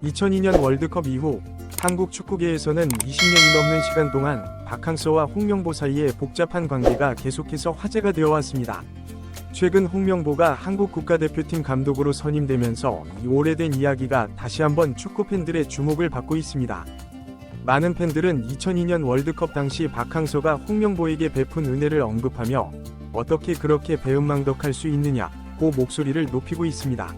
2002년 월드컵 이후 한국 축구계에서는 20년이 넘는 시간 동안 박항서와 홍명보 사이의 복잡한 관계가 계속해서 화제가 되어 왔습니다. 최근 홍명보가 한국 국가대표팀 감독으로 선임되면서 이 오래된 이야기가 다시 한번 축구 팬들의 주목을 받고 있습니다. 많은 팬들은 2002년 월드컵 당시 박항서가 홍명보에게 베푼 은혜를 언급하며 어떻게 그렇게 배은망덕할 수 있느냐고 목소리를 높이고 있습니다.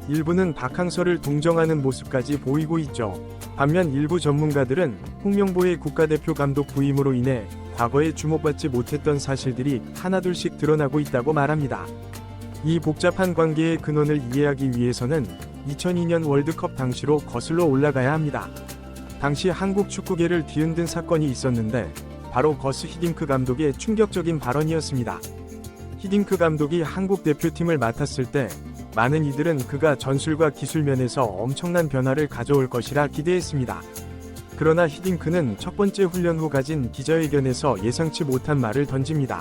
일부는 박항서를 동정하는 모습까지 보이고 있죠. 반면 일부 전문가들은 홍명보의 국가대표 감독 부임으로 인해 과거에 주목받지 못했던 사실들이 하나둘씩 드러나고 있다고 말합니다. 이 복잡한 관계의 근원을 이해하기 위해서는 2002년 월드컵 당시로 거슬러 올라가야 합니다. 당시 한국 축구계를 뒤흔든 사건이 있었는데 바로 거스 히딩크 감독의 충격적인 발언이었습니다. 히딩크 감독이 한국 대표팀을 맡았을 때 많은 이들은 그가 전술과 기술 면에서 엄청난 변화를 가져올 것이라 기대했습니다. 그러나 히딩크는 첫 번째 훈련 후 가진 기자회견에서 예상치 못한 말을 던집니다.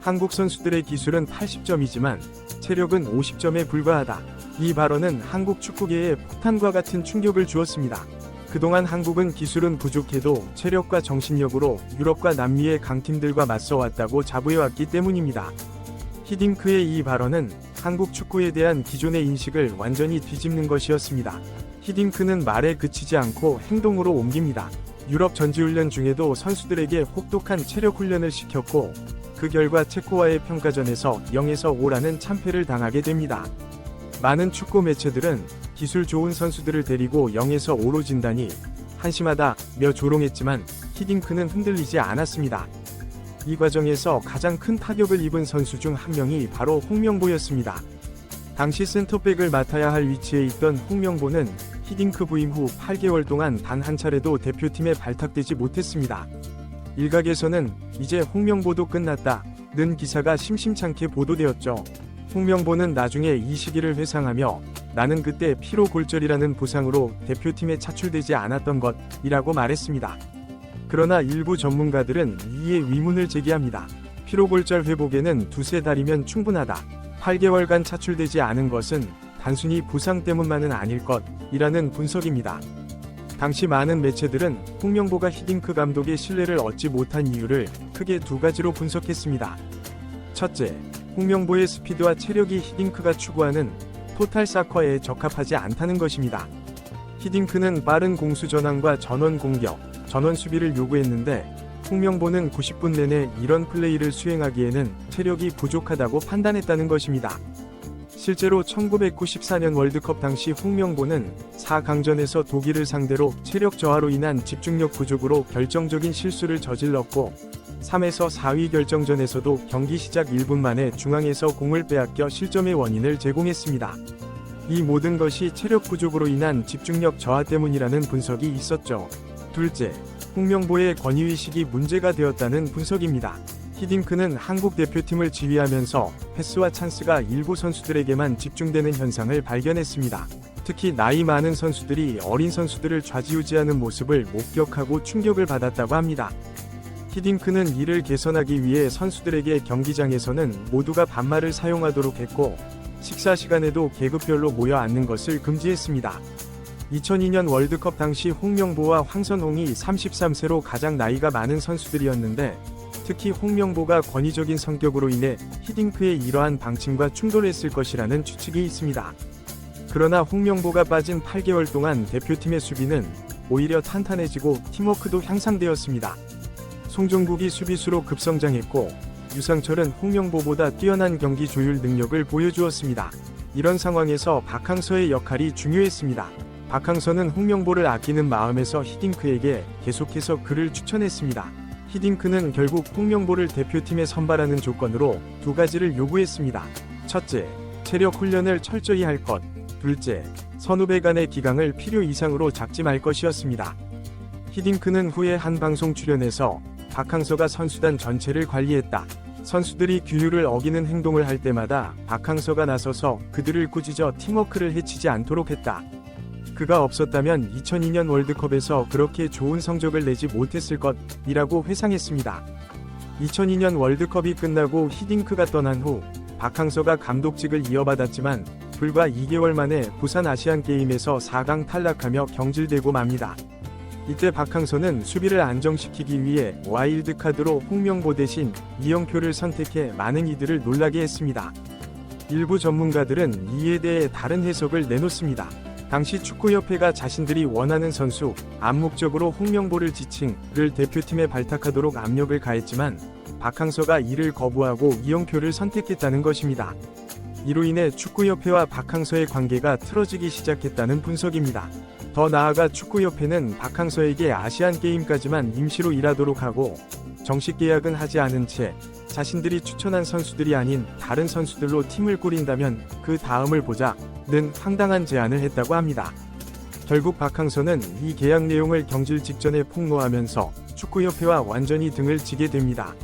한국 선수들의 기술은 80점이지만 체력은 50점에 불과하다. 이 발언은 한국 축구계에 폭탄과 같은 충격을 주었습니다. 그동안 한국은 기술은 부족해도 체력과 정신력으로 유럽과 남미의 강팀들과 맞서왔다고 자부해왔기 때문입니다. 히딩크의 이 발언은 한국 축구에 대한 기존의 인식을 완전히 뒤집는 것이었습니다. 히딩크는 말에 그치지 않고 행동으로 옮깁니다. 유럽 전지훈련 중에도 선수들에게 혹독한 체력 훈련을 시켰고 그 결과 체코와의 평가전에서 0에서 5라는 참패를 당하게 됩니다. 많은 축구 매체들은 기술 좋은 선수들을 데리고 0에서 5로 진다니 한심하다며 조롱했지만 히딩크는 흔들리지 않았습니다. 이 과정에서 가장 큰 타격을 입은 선수 중 한 명이 바로 홍명보였습니다. 당시 센터백을 맡아야 할 위치에 있던 홍명보는 히딩크 부임 후 8개월 동안 단 한 차례도 대표팀에 발탁되지 못했습니다. 일각에서는 이제 홍명보도 끝났다는 기사가 심심찮게 보도되었죠. 홍명보는 나중에 이 시기를 회상하며 나는 그때 피로골절이라는 부상으로 대표팀에 차출되지 않았던 것이라고 말했습니다. 그러나 일부 전문가들은 이에 의문을 제기합니다. 피로골절 회복에는 두세 달이면 충분하다. 8개월간 차출되지 않은 것은 단순히 부상 때문만은 아닐 것이라는 분석입니다. 당시 많은 매체들은 홍명보가 히딩크 감독의 신뢰를 얻지 못한 이유를 크게 두 가지로 분석했습니다. 첫째, 홍명보의 스피드와 체력이 히딩크가 추구하는 토탈 사커에 적합하지 않다는 것입니다. 히딩크는 빠른 공수 전환과 전원 공격, 전원 수비를 요구했는데 홍명보는 90분 내내 이런 플레이를 수행하기에는 체력이 부족하다고 판단했다는 것입니다. 실제로 1994년 월드컵 당시 홍명보는 4강전에서 독일을 상대로 체력 저하로 인한 집중력 부족으로 결정적인 실수를 저질렀고 3에서 4위 결정전에서도 경기 시작 1분 만에 중앙에서 공을 빼앗겨 실점의 원인을 제공했습니다. 이 모든 것이 체력 부족으로 인한 집중력 저하 때문이라는 분석이 있었죠. 둘째, 홍명보의 권위의식이 문제가 되었다는 분석입니다. 히딩크는 한국 대표팀을 지휘하면서 패스와 찬스가 일부 선수들에게만 집중되는 현상을 발견했습니다. 특히 나이 많은 선수들이 어린 선수들을 좌지우지하는 모습을 목격하고 충격을 받았다고 합니다. 히딩크는 이를 개선하기 위해 선수들에게 경기장에서는 모두가 반말을 사용하도록 했고 식사 시간에도 계급별로 모여 앉는 것을 금지했습니다. 2002년 월드컵 당시 홍명보와 황선홍이 33세로 가장 나이가 많은 선수들이었는데 특히 홍명보가 권위적인 성격으로 인해 히딩크의 이러한 방침과 충돌했을 것이라는 추측이 있습니다. 그러나 홍명보가 빠진 8개월 동안 대표팀의 수비는 오히려 탄탄해지고 팀워크도 향상되었습니다. 송종국이 수비수로 급성장했고 유상철은 홍명보보다 뛰어난 경기 조율 능력을 보여주었습니다. 이런 상황에서 박항서의 역할이 중요했습니다. 박항서는 홍명보를 아끼는 마음에서 히딩크에게 계속해서 그를 추천했습니다. 히딩크는 결국 홍명보를 대표팀에 선발하는 조건으로 두 가지를 요구했습니다. 첫째, 체력 훈련을 철저히 할 것. 둘째, 선후배 간의 기강을 필요 이상으로 잡지 말 것이었습니다. 히딩크는 후에 한 방송 출연에서 박항서가 선수단 전체를 관리했다. 선수들이 규율을 어기는 행동을 할 때마다 박항서가 나서서 그들을 꾸짖어 팀워크를 해치지 않도록 했다. 그가 없었다면 2002년 월드컵에서 그렇게 좋은 성적을 내지 못했을 것이라고 회상했습니다. 2002년 월드컵이 끝나고 히딩크가 떠난 후 박항서가 감독직을 이어받았지만 불과 2개월 만에 부산 아시안게임에서 4강 탈락하며 경질되고 맙니다. 이때 박항서는 수비를 안정시키기 위해 와일드카드로 홍명보 대신 이영표를 선택해 많은 이들을 놀라게 했습니다. 일부 전문가들은 이에 대해 다른 해석을 내놓습니다. 당시 축구협회가 자신들이 원하는 선수, 암묵적으로 홍명보를 지칭을 대표팀에 발탁하도록 압력을 가했지만 박항서가 이를 거부하고 이영표를 선택했다는 것입니다. 이로 인해 축구협회와 박항서의 관계가 틀어지기 시작했다는 분석입니다. 더 나아가 축구협회는 박항서에게 아시안게임까지만 임시로 일하도록 하고 정식 계약은 하지 않은 채 자신들이 추천한 선수들이 아닌 다른 선수들로 팀을 꾸린다면 그 다음을 보자는 황당한 제안을 했다고 합니다. 결국 박항서는 이 계약 내용을 경질 직전에 폭로하면서 축구협회와 완전히 등을 지게 됩니다.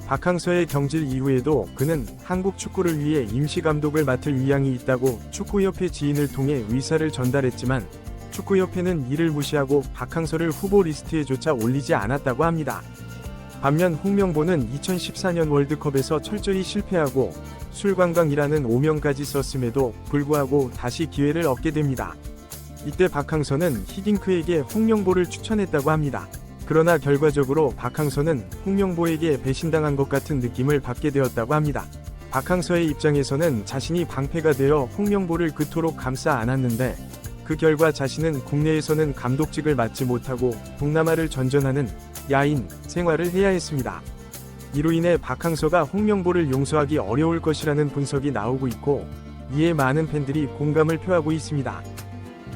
박항서의 경질 이후에도 그는 한국 축구를 위해 임시감독을 맡을 의향이 있다고 축구협회 지인을 통해 의사를 전달했지만 축구협회는 이를 무시하고 박항서를 후보 리스트에조차 올리지 않았다고 합니다. 반면 홍명보는 2014년 월드컵에서 철저히 실패하고 술관광이라는 오명까지 썼음에도 불구하고 다시 기회를 얻게 됩니다. 이때 박항서는 히딩크에게 홍명보를 추천했다고 합니다. 그러나 결과적으로 박항서는 홍명보에게 배신당한 것 같은 느낌을 받게 되었다고 합니다. 박항서의 입장에서는 자신이 방패가 되어 홍명보를 그토록 감싸 안았는데 그 결과 자신은 국내에서는 감독직을 맡지 못하고 동남아를 전전하는 야인 생활을 해야 했습니다. 이로 인해 박항서가 홍명보를 용서하기 어려울 것이라는 분석이 나오고 있고 이에 많은 팬들이 공감을 표하고 있습니다.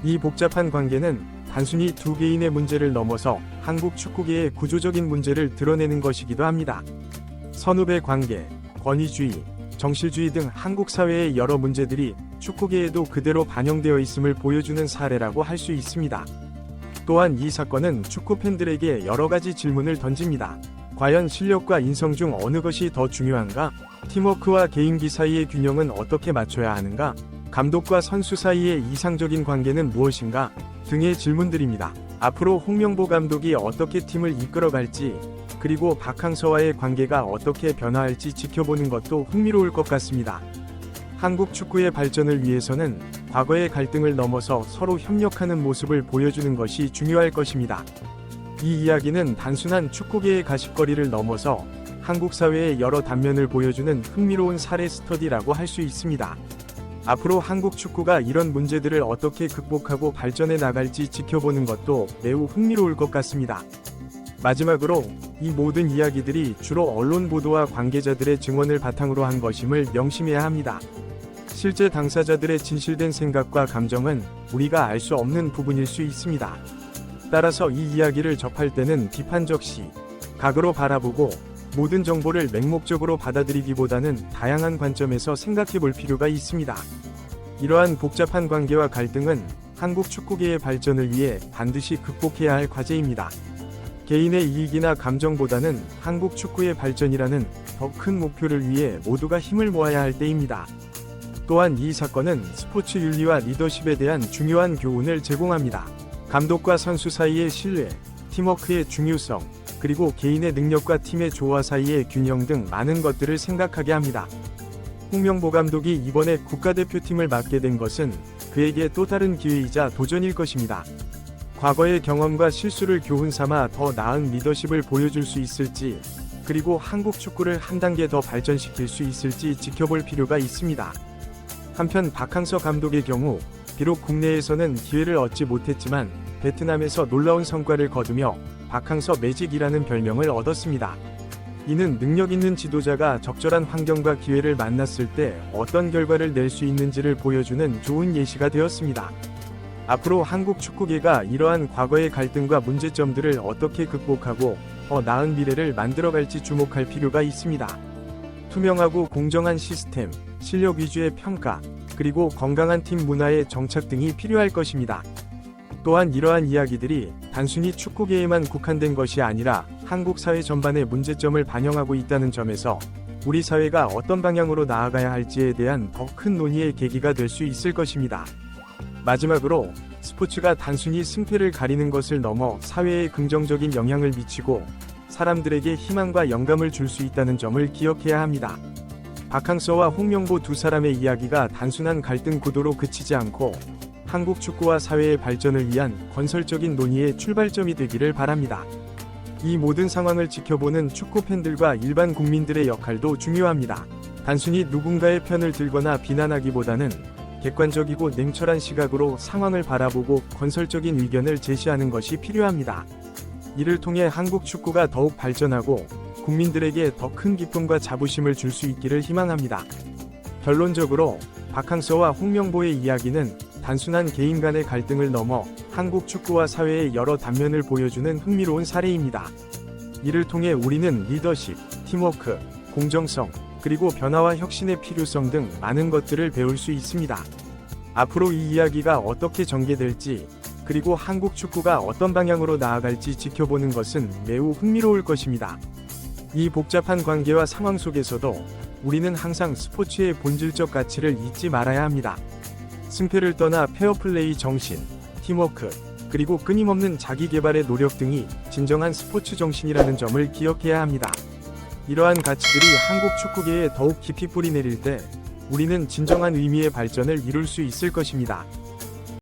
이 복잡한 관계는 단순히 두 개인의 문제를 넘어서 한국 축구계의 구조적인 문제를 드러내는 것이기도 합니다. 선후배 관계, 권위주의, 정실주의 등 한국 사회의 여러 문제들이 축구계에도 그대로 반영되어 있음을 보여주는 사례라고 할 수 있습니다. 또한 이 사건은 축구 팬들에게 여러 가지 질문을 던집니다. 과연 실력과 인성 중 어느 것이 더 중요한가? 팀워크와 개인기 사이의 균형은 어떻게 맞춰야 하는가? 감독과 선수 사이의 이상적인 관계는 무엇인가? 등의 질문들입니다. 앞으로 홍명보 감독이 어떻게 팀을 이끌어갈지, 그리고 박항서와의 관계가 어떻게 변화할지 지켜보는 것도 흥미로울 것 같습니다. 한국 축구의 발전을 위해서는 과거의 갈등을 넘어서 서로 협력하는 모습을 보여주는 것이 중요할 것입니다. 이 이야기는 단순한 축구계의 가십거리를 넘어서 한국 사회의 여러 단면을 보여주는 흥미로운 사례 스터디라고 할 수 있습니다. 앞으로 한국 축구가 이런 문제들을 어떻게 극복하고 발전해 나갈지 지켜보는 것도 매우 흥미로울 것 같습니다. 마지막으로 이 모든 이야기들이 주로 언론 보도와 관계자들의 증언을 바탕으로 한 것임을 명심해야 합니다. 실제 당사자들의 진실된 생각과 감정은 우리가 알 수 없는 부분일 수 있습니다. 따라서 이 이야기를 접할 때는 비판적 시각으로 바라보고 모든 정보를 맹목적으로 받아들이기보다는 다양한 관점에서 생각해 볼 필요가 있습니다. 이러한 복잡한 관계와 갈등은 한국 축구계의 발전을 위해 반드시 극복해야 할 과제입니다. 개인의 이익이나 감정보다는 한국 축구의 발전이라는 더 큰 목표를 위해 모두가 힘을 모아야 할 때입니다. 또한 이 사건은 스포츠 윤리와 리더십에 대한 중요한 교훈을 제공합니다. 감독과 선수 사이의 신뢰, 팀워크의 중요성, 그리고 개인의 능력과 팀의 조화 사이의 균형 등 많은 것들을 생각하게 합니다. 홍명보 감독이 이번에 국가대표팀을 맡게 된 것은 그에게 또 다른 기회이자 도전일 것입니다. 과거의 경험과 실수를 교훈 삼아 더 나은 리더십을 보여줄 수 있을지, 그리고 한국 축구를 한 단계 더 발전시킬 수 있을지 지켜볼 필요가 있습니다. 한편 박항서 감독의 경우 비록 국내에서는 기회를 얻지 못했지만 베트남에서 놀라운 성과를 거두며 박항서 매직이라는 별명을 얻었습니다. 이는 능력 있는 지도자가 적절한 환경과 기회를 만났을 때 어떤 결과를 낼 수 있는지를 보여주는 좋은 예시가 되었습니다. 앞으로 한국 축구계가 이러한 과거의 갈등과 문제점들을 어떻게 극복하고 더 나은 미래를 만들어갈지 주목할 필요가 있습니다. 투명하고 공정한 시스템, 실력 위주의 평가, 그리고 건강한 팀 문화의 정착 등이 필요할 것입니다. 또한 이러한 이야기들이 단순히 축구계에만 국한된 것이 아니라 한국 사회 전반의 문제점을 반영하고 있다는 점에서 우리 사회가 어떤 방향으로 나아가야 할지에 대한 더 큰 논의의 계기가 될 수 있을 것입니다. 마지막으로 스포츠가 단순히 승패를 가리는 것을 넘어 사회에 긍정적인 영향을 미치고 사람들에게 희망과 영감을 줄 수 있다는 점을 기억해야 합니다. 박항서와 홍명보 두 사람의 이야기가 단순한 갈등 구도로 그치지 않고 한국 축구와 사회의 발전을 위한 건설적인 논의의 출발점이 되기를 바랍니다. 이 모든 상황을 지켜보는 축구 팬들과 일반 국민들의 역할도 중요합니다. 단순히 누군가의 편을 들거나 비난하기보다는 객관적이고 냉철한 시각으로 상황을 바라보고 건설적인 의견을 제시하는 것이 필요합니다. 이를 통해 한국 축구가 더욱 발전하고 국민들에게 더 큰 기쁨과 자부심을 줄 수 있기를 희망합니다. 결론적으로 박항서와 홍명보의 이야기는 단순한 개인 간의 갈등을 넘어 한국 축구와 사회의 여러 단면을 보여주는 흥미로운 사례입니다. 이를 통해 우리는 리더십, 팀워크, 공정성, 그리고 변화와 혁신의 필요성 등 많은 것들을 배울 수 있습니다. 앞으로 이 이야기가 어떻게 전개될지, 그리고 한국 축구가 어떤 방향으로 나아갈지 지켜보는 것은 매우 흥미로울 것입니다. 이 복잡한 관계와 상황 속에서도 우리는 항상 스포츠의 본질적 가치를 잊지 말아야 합니다. 승패를 떠나 페어플레이 정신, 팀워크, 그리고 끊임없는 자기 개발의 노력 등이 진정한 스포츠 정신이라는 점을 기억해야 합니다. 이러한 가치들이 한국 축구계에 더욱 깊이 뿌리내릴 때 우리는 진정한 의미의 발전을 이룰 수 있을 것입니다.